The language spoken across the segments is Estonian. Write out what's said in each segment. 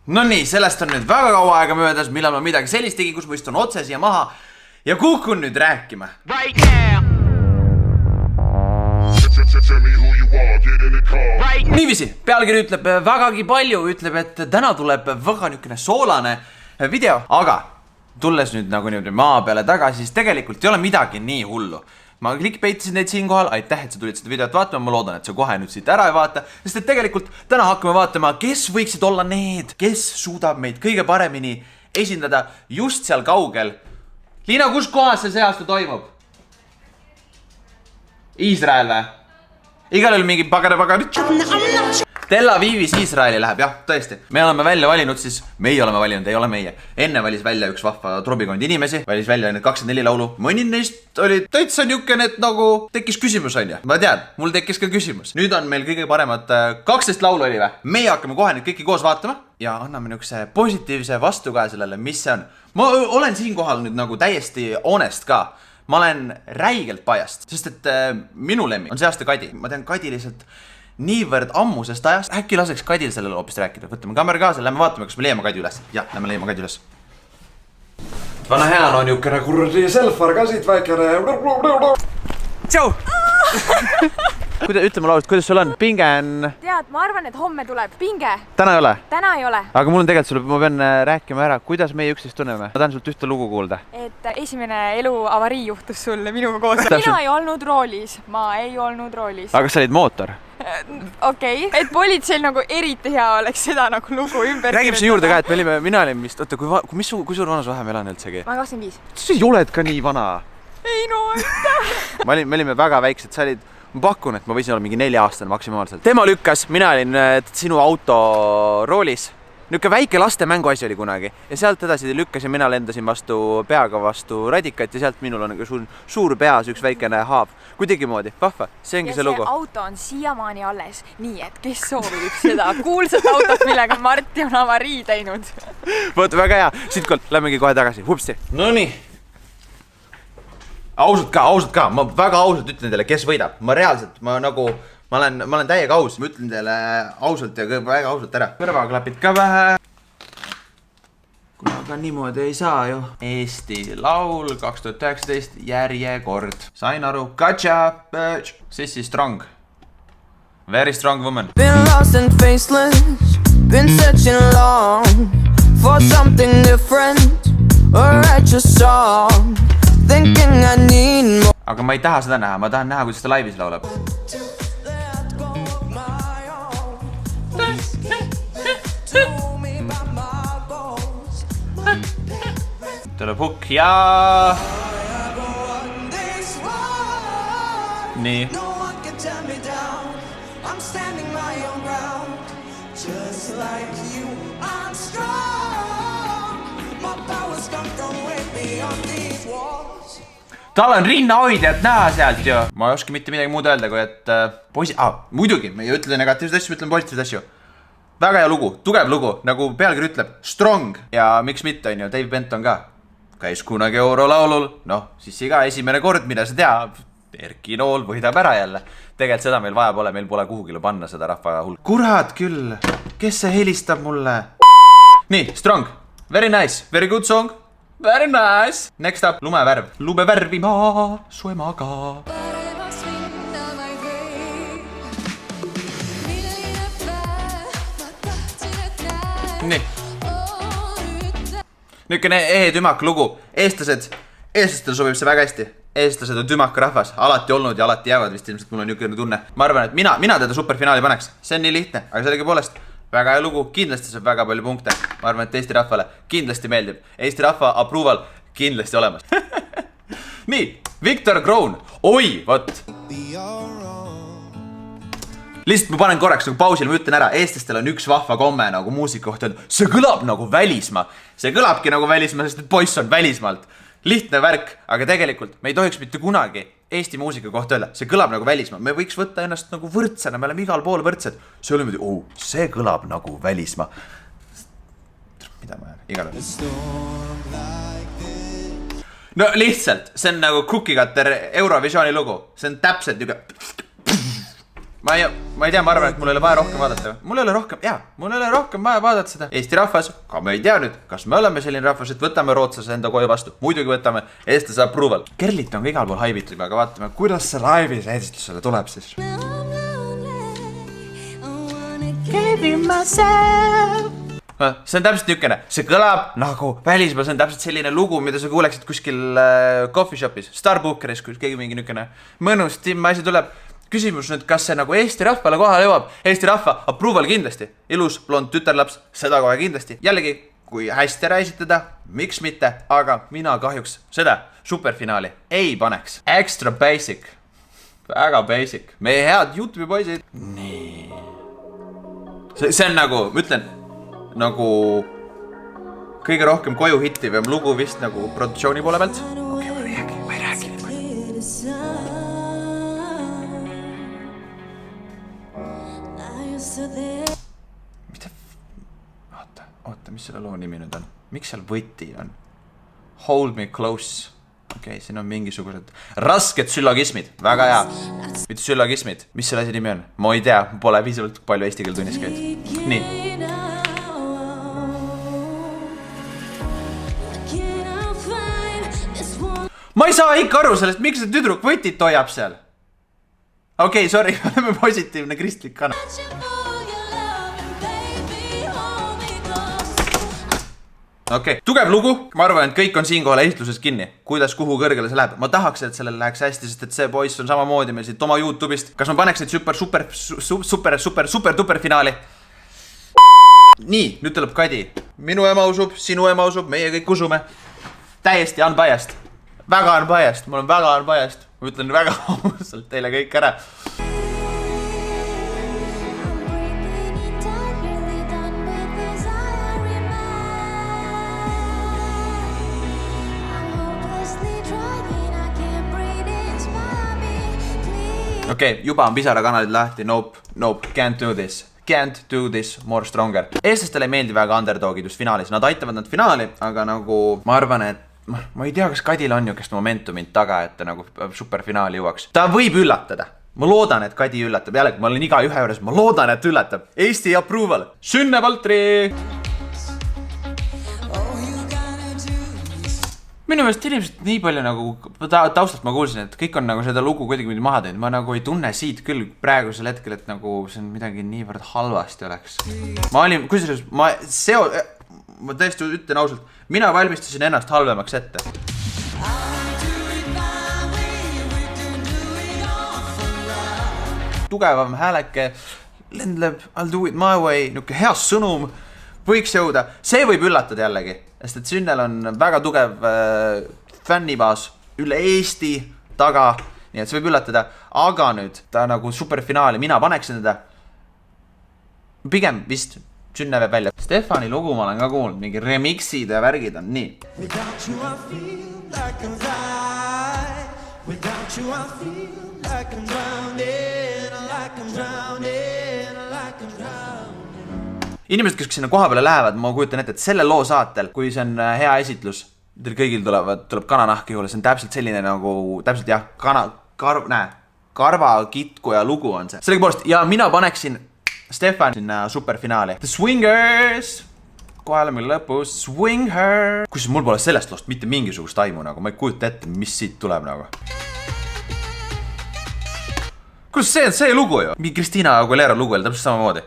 No nii, sellest on nüüd väga kaua aega möödas, millal ma midagi sellist tegi, kus ma istun otse siia maha ja kukun nüüd rääkima. Niiviisi, pealkiri ütleb vägagi palju, ütleb, et täna tuleb väga niisugune soolane video, aga tulles nüüd nagu niimoodi maa peale tagasi, siis tegelikult ei ole midagi nii hullu. Ma clickbaitisin neid siinkohal, aitäh, et sa tulid seda videot vaatama, ma loodan, et sa kohe nüüd siit ära ei vaata, sest et tegelikult täna hakkame vaatama, kes võiksid olla need, kes suudab meid kõige paremini esindada just seal kaugel. Liina, kus kohas see aasta toimub? Iisrael või? Igal oli mingi pagar. Tel Avivis Iisraeli läheb, jah, tõesti. Me oleme välja valinud siis, meie oleme valinud, ei ole meie. Enne valis välja üks vahva trobikond inimesi, valis välja need 24 laulu. Mõni neist oli täitsa niuken, et nagu tekkis küsimus, on ju. Ma tean, mul tekkis ka küsimus. Nüüd on meil kõige paremad 12 laulu oli või? Meie hakkame kohe nüüd kõiki koos vaatama ja anname niukse positiivse vastukaja sellele, mis see on. Ma olen siinkohal nüüd nagu täiesti honest ka. Ma olen räigelt pajast, sest et minu lemmi on see aasta Kadi. Ma tean Kadi lihtsalt niivõrd ammusest ajast. Äkki laseks Kadil sellele hoopis rääkida. Võtame kaamera kaasa, lähme vaatame, kas me leiame Kadi üles. Jah, lähme leiame Kadi üles. Vana hea on niukene kurdi selfar ka siit väikene. Tšau! Ütle mulle ausalt, kuidas sul on? Pinge on... Tead, ma arvan, et homme tuleb pinge. Täna ei ole? Täna ei ole. Aga mul on tegelikult sulle, ma pean rääkima ära, kuidas meie üksteist tunneme. Ma tahan sult ühte lugu kuulda. Et esimene eluavarii juhtus sulle minuga koos. Mina ei olnud roolis. Ma ei olnud roolis. Aga sa olid mootor? Okei. Et politseil nagu eriti hea oleks seda nagu lugu ümber. Räägib see juurde ka, et mina olin vist... Oota, kui suur vanus vahe meil on üldsegi? Ma 25. Sa ei oled ka nii vana? Ei no, aitäh! Me olime väga väiksed, sa olid... Ma pakun, et ma võisin olla mingi 4-aastane maksimaalselt. Tema lükkas, mina olin sinu auto roolis. Niuke väike laste mänguasi oli kunagi. Ja sealt edasi lükkas ja mina lendasin peaga vastu radikat ja sealt minul on suur peas üks väikene haav. Kuidagi moodi, vahva, see ongi see lugu. Ja see auto on siiamaani alles. Nii, et kes soovib seda kuulsat autot, millega Marti on avarii teinud. Võt, väga hea. Siitkolt lämmegi kohe tagasi. Hupsti. No nii. Ausalt ka, ma väga ausalt ütlen teile, kes võidab. Ma reaalselt, ma olen täiega aus. Ma ütlen teile ausalt ja väga ausalt ära. Kõrvaklapid ka vähe. Kuna ka niimoodi ei saa ju. Eesti laul 2019 järjekord. Sain aru. Katja, Sissi Strong. Very strong woman. Been lost and faceless. Been searching long for something different. A righteous song. Thinking I need more. Aga ma ei taha seda näha, ma tahan näha, kuidas ta laivis laulab. Tuleb hukk ja... Nii. Tal on rinnahoidjad näha sealt ju. Ma ei oska mitte midagi muud öelda, kui et muidugi, me ei ütle negatiivseid asju, me ütleme positiivseid asju. Väga hea lugu, tugev lugu, nagu pealkiri ütleb, strong. Ja miks mitte on ju, Dave Benton ka. Käis kunagi Eurolaulul, noh, siis ka esimene kord, mida sa teab. Erki Nool võidab ära jälle. Tegelikult seda meil vaja pole, meil pole kuhugile panna seda rahva hulk. Kurat küll, kes see helistab mulle? Nii, strong, very nice, very good song. Very nice. Next up, lumevärv. Lume värvima su emaga. Nii. Niukene tümak lugu. Eestlastele sobib see väga hästi. Eestlased on tümak rahvas. Alati olnud ja alati jäävad vist ilmselt, mul on niukene tunne. Ma arvan, et mina teda superfinaali paneks. See on nii lihtne, aga sellegi poolest. Väga hea lugu, kindlasti saab väga palju punkte. Ma arvan, et Eesti rahvale kindlasti meeldib. Eesti rahva approval kindlasti olemas. Nii, Victor Kroon. Oi, võt. Lihtsalt ma panen korraks nagu pausile, ma ütlen ära. Eestlastel on üks vahva komme nagu muusika kohta. See kõlab nagu välismaa. See kõlabki nagu välismaa, sest poiss on välismaalt. Lihtne värk, aga tegelikult me ei tohiks mitte kunagi Eesti muusika kohta öelda. See kõlab nagu välismaa. Me võiks võtta ennast nagu võrdsena, me oleme igal pool võrdsed. See oli mõdi, see kõlab nagu välismaa. Mida ma igal No lihtsalt, see on nagu Cookie Cutter Eurovisiooni lugu. See on täpselt niuke... ma ei tea, ma arvan, et mul ei ole vaja rohkem vaadata. Mul ei ole rohkem vaja vaadata seda. Eesti rahvas, ka me ei tea nüüd, kas me oleme selline rahvas, et võtame rootslase enda koju vastu. Muidugi võtame, eestlase approval. Kerlit on ka igal pool haibitud, aga vaatame, kuidas see laivis eestlusele tuleb siis. See on täpselt niukene, see kõlab nagu välismaa, see on täpselt selline lugu, mida sa kuuleksid kuskil coffee shopis, Starbuckeris, kui keegi mingi niukene mõnus timma asi tuleb. Küsimus nüüd, kas see nagu Eesti rahvale kohale jõuab? Eesti rahva approval kindlasti. Ilus, blond tütarlaps, seda kohe kindlasti. Jällegi, kui hästi ära esitada, miks mitte, aga mina kahjuks seda superfinaali ei paneks. Extra basic. Väga basic. Meie head YouTube'i poisid. Nii. See on nagu, ma ütlen, nagu kõige rohkem koju hittivam lugu vist nagu produktsiooni poole pealt. Okei, ma ei räägi nii palju. Mida? Oota, mis selle loo nimi nüüd on? Miks seal võti on? Hold me close. Okei, siin on mingisugused rasked süllogismid. Väga hea. Mitte süllogismid. Mis selle asi nimi on? Ma ei tea, pole viisavalt palju eesti keel tunnis käid. Nii. Ma ei saa ikka aru sellest, miks see tüdruk võtit hoiab seal. Okei, sorry, oleme positiivne kristlik kanal. Okei, tugev lugu. Ma arvan, et kõik on siinkohal esitluses kinni. Kuidas, kuhu kõrgele see läheb. Ma tahaks, et sellel läheks hästi, sest et see poiss on samamoodi meil siit oma YouTube'ist. Kas ma paneks neid super finaali? Nii, nüüd tuleb Kadi. Minu ema usub, sinu ema usub, meie kõik usume. Täiesti unbiased. Väga unbiased, mul on väga unbiased. Ma ütlen väga ausalt teile kõik ära. Okei, juba on pisara kanalid lahti. Nope, can't do this. Can't do this more stronger. Eestlastele ei meeldi väga underdogid just finaalis. Nad aitavad nad finaali, aga nagu ma arvan, et ma ei tea, kas Kadil on niukest momentumit taga, et ta nagu superfinaali jõuaks. Ta võib üllatada. Ma loodan, et Kadi üllatab. Jällegi, ma olen iga ühe juures. Ma loodan, et üllatab. Eesti approval. Sünne Valtri! Minu meelest inimesed nii palju nagu taustalt ma kuulsin, et kõik on nagu seda lugu kuidagi maha teinud. Ma nagu ei tunne siit küll praegusel hetkel, et nagu see on midagi niivõrd halvasti oleks. Ma olin, kusjuures, ma tõesti ütlen ausalt, mina valmistasin ennast halvemaks ette. Tugevam hääleke, lendleb, I'll do it my way, niuke hea sõnum võiks jõuda. See võib üllatada jällegi, sest et Sünnel on väga tugev fännibaas üle Eesti taga, nii et see võib üllatada. Aga nüüd ta nagu superfinaali, mina paneksin teda pigem vist Sünne veeb välja. Stefani lugu ma olen ka kuulnud, mingi remixid ja värgid on nii. Inimesed, kes sinna koha peale lähevad, ma kujutan ette, et selle loo saatel, kui see on hea esitlus, teil kõigil tuleb kananahk juhule, see on täpselt selline nagu, täpselt jah, karvakitku ja lugu on see. Sellegipoolest, ja mina paneksin Stefan sinna superfinaali. The Swingers! Kohe oleme lõpus. Swing her! Kus mul pole sellest loost mitte mingisugust aimu, nagu ma ei kujuta ette, mis siit tuleb nagu. Kus see on see lugu ju? Mingi Kristina Aguilera lugu oli täpselt samamoodi.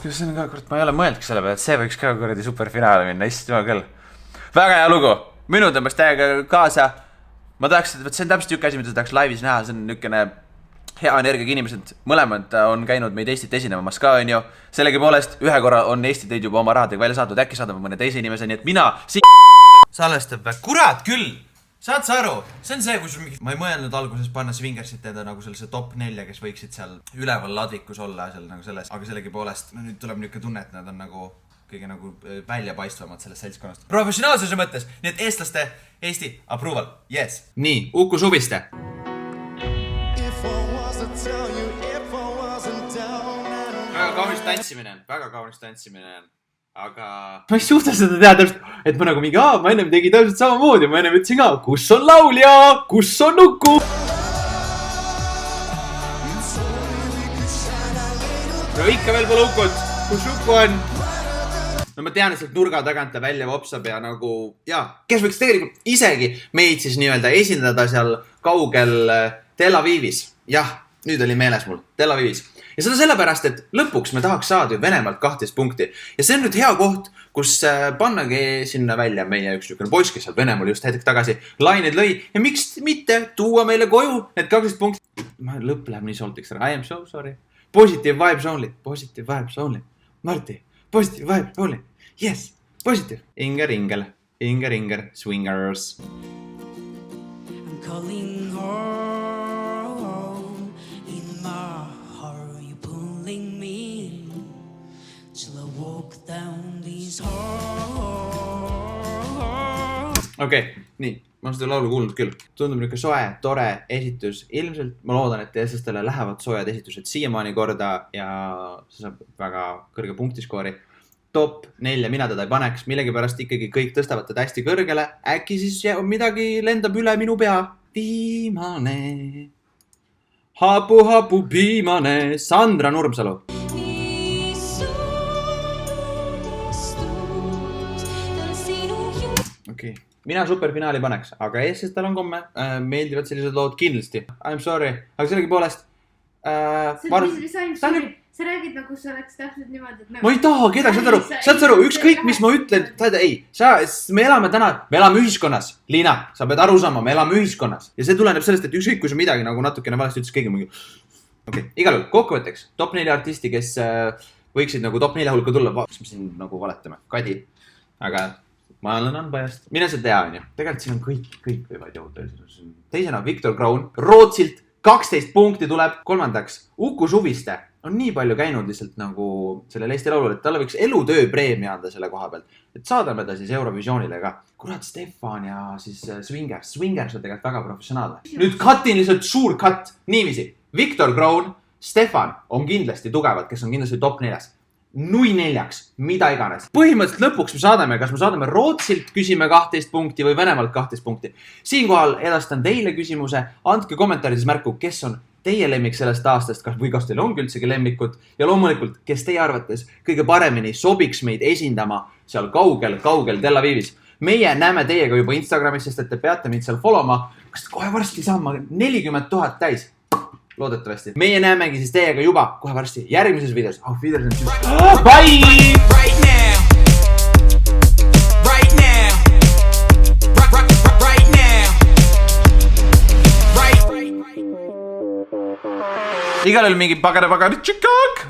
See on ka, kurat, ma ei ole mõeldki selle peale, et see võiks ka kuradi superfinaali minna, istuma küll. Väga hea lugu, minu tõmbas täiega kaasa. Ma tahaks, et see on täpselt niuke asi, mida tahaks laivis näha, see on niukene hea energiaga inimesed. Mõlemad on käinud meid Eestit esinemamas ka, on ju. Sellegi poolest, ühe korra on Eesti teid juba oma rahadega välja saadud, äkki saadame mõne teise inimese, nii et mina salvestab, kurat küll! Saad sa aru? See on see, kus ma ei mõelnud alguses panna Swingersit enda nagu sellise top 4, kes võiksid seal üleval ladvikus olla seal nagu selles, aga sellegi poolest nüüd tuleb niuke tunne, et nad on nagu kõige nagu väljapaistvamad sellest seltskonnast. Professionaalsuse mõttes, nii et eestlaste Eesti approval, yes. Nii, Uku Suviste. Väga kaunis tantsimine on. aga ma ei suuda seda teha täpselt, et ma nagu mingi, ma ennem tegin täpselt samamoodi, ma ennem ütlesin ka, kus on laulja, kus on nuku? No ikka veel pole ukut, kus nuku on? No ma tean, et sealt nurga tagant ta välja vopsab ja nagu, kes võiks tegelikult isegi meid siis nii-öelda esindada seal kaugel Tel Avivis. Jah, nüüd oli meeles mul, Tel Avivis. Ja seda sellepärast, et lõpuks me tahaks saada ju Venemaalt 12 punkti. Ja see on nüüd hea koht, kus pannagi sinna välja meie üks niisugune poiss, kes seal Venemaal just hetk tagasi lained lõi. Ja miks mitte tuua meile koju need 12 punkti? Lõpp läheb nii soltiks. I am so sorry. Positive vibes only. Positive vibes only. Marti, positive vibes only. Yes, positive. Inger, Inger. Inger, Inger. Swingers. I'm calling home in my heart, you pulling me till I walk down these halls. Okei, nii. Ma olen seda laulu kuulnud küll. Tundub niisugune soe, tore esitus. Ilmselt ma loodan, et teistele lähevad soojad esitused siiamaani korda ja see saab väga kõrge punktiskoori. Top 4 mina teda ei paneks, millegipärast ikkagi kõik tõstavad teda hästi kõrgele. Äkki siis midagi lendab üle minu pea. Viimane. Hapu viimane. Sandra Nurmsalu. Okei. Mina superfinaali paneks, aga Eestis tal on komme. Meeldivad sellised lood kindlasti. I'm sorry. Aga sellegi poolest... Sa räägid nagu sa oleks täpselt niimoodi, et... Ma ei taha kedagi, saad aru, ükskõik mis ma ütlen, me elame täna, me elame ühiskonnas. Liina, sa pead aru saama, me elame ühiskonnas. Ja see tuleneb sellest, et ükskõik kui sa midagi nagu natukene valesti ütles kõige mingi... Okei, igal juhul, kokkuvõtteks. Top 4 artisti, kes võiksid nagu top 4 hulka tulla. Mis me siin nagu valetame? Kadi. Aga ma olen unbiased. Mine see tea, on ju. Tegelikult siin on kõik võivad jõuda. Teisena Viktor Kroon. Rootsilt 12 punkti tuleb. Kolmandaks, Uku Suviste. On nii palju käinud lihtsalt nagu sellel Eesti laulul, et talle võiks elutöö preemia anda selle koha pealt. Et saadame ta siis Eurovisioonile ka. Kurat, Stefan ja siis Swingers. Swingers on tegelikult väga professionaalne. Nüüd katin lihtsalt suur cut. Niiviisi. Viktor Kroon, Stefan on kindlasti tugevad, kes on kindlasti top 4. Nui 4, mida iganes. Põhimõtteliselt lõpuks me saadame, kas me saadame Rootsilt küsime 12 punkti või Venemaalt 12 punkti. Siinkohal edastan teile küsimuse. Andke kommentaarides märku, kes on teie lemmik sellest aastast, või kas teil ongi üldsegi lemmikud ja loomulikult, kes teie arvates kõige paremini sobiks meid esindama seal kaugel Tel Avivis. Meie näeme teiega juba Instagramis, sest et te peate meid seal followma. Kas kohe varsti saama 40 000 täis? Loodetavasti. Meie näemegi siis teiega juba kohe varsti järgmises videos. Bye! Right now. Right now. Right now. Igal oli mingi pagari tšikak.